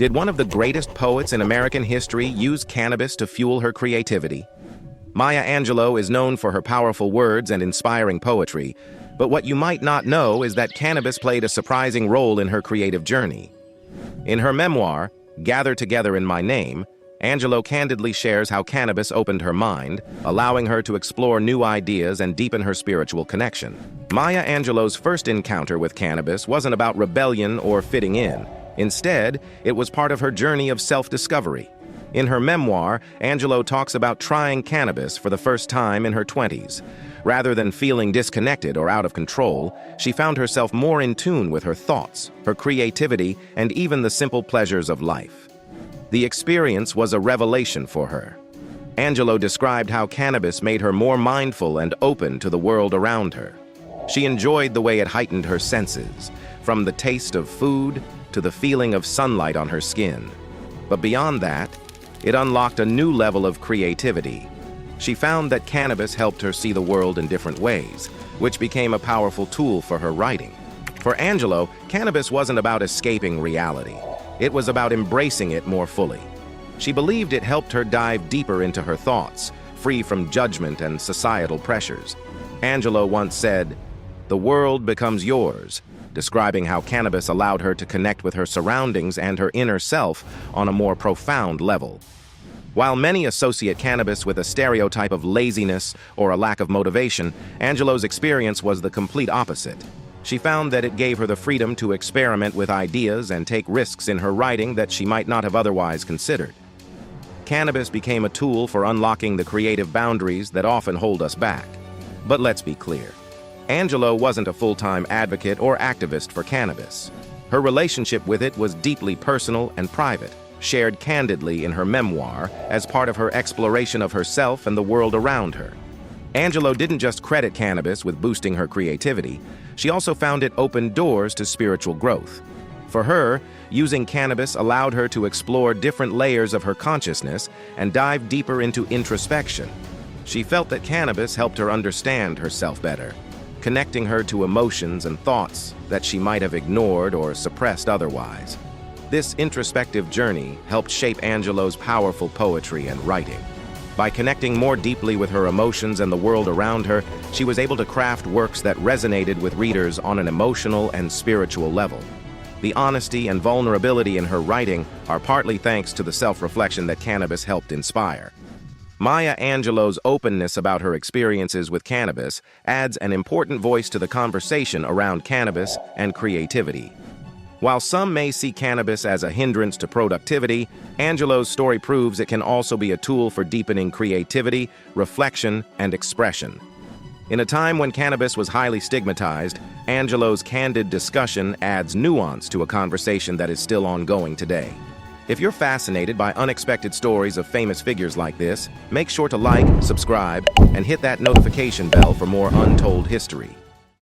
Did one of the greatest poets in American history use cannabis to fuel her creativity? Maya Angelou is known for her powerful words and inspiring poetry, but what you might not know is that cannabis played a surprising role in her creative journey. In her memoir, Gather Together in My Name, Angelou candidly shares how cannabis opened her mind, allowing her to explore new ideas and deepen her spiritual connection. Maya Angelou's first encounter with cannabis wasn't about rebellion or fitting in. Instead, it was part of her journey of self-discovery. In her memoir, Angelou talks about trying cannabis for the first time in her 20s. Rather than feeling disconnected or out of control, she found herself more in tune with her thoughts, her creativity, and even the simple pleasures of life. The experience was a revelation for her. Angelou described how cannabis made her more mindful and open to the world around her. She enjoyed the way it heightened her senses, from the taste of food to the feeling of sunlight on her skin. But beyond that, it unlocked a new level of creativity. She found that cannabis helped her see the world in different ways, which became a powerful tool for her writing. For Angelou, cannabis wasn't about escaping reality. It was about embracing it more fully. She believed it helped her dive deeper into her thoughts, free from judgment and societal pressures. Angelou once said, "The world becomes yours," describing how cannabis allowed her to connect with her surroundings and her inner self on a more profound level. While many associate cannabis with a stereotype of laziness or a lack of motivation, Angelou's experience was the complete opposite. She found that it gave her the freedom to experiment with ideas and take risks in her writing that she might not have otherwise considered. Cannabis became a tool for unlocking the creative boundaries that often hold us back. But let's be clear. Angelou wasn't a full-time advocate or activist for cannabis. Her relationship with it was deeply personal and private, shared candidly in her memoir as part of her exploration of herself and the world around her. Angelou didn't just credit cannabis with boosting her creativity, she also found it opened doors to spiritual growth. For her, using cannabis allowed her to explore different layers of her consciousness and dive deeper into introspection. She felt that cannabis helped her understand herself better, connecting her to emotions and thoughts that she might have ignored or suppressed otherwise. This introspective journey helped shape Angelou's powerful poetry and writing. By connecting more deeply with her emotions and the world around her, she was able to craft works that resonated with readers on an emotional and spiritual level. The honesty and vulnerability in her writing are partly thanks to the self-reflection that cannabis helped inspire. Maya Angelou's openness about her experiences with cannabis adds an important voice to the conversation around cannabis and creativity. While some may see cannabis as a hindrance to productivity, Angelou's story proves it can also be a tool for deepening creativity, reflection, and expression. In a time when cannabis was highly stigmatized, Angelou's candid discussion adds nuance to a conversation that is still ongoing today. If you're fascinated by unexpected stories of famous figures like this, make sure to like, subscribe, and hit that notification bell for more untold history.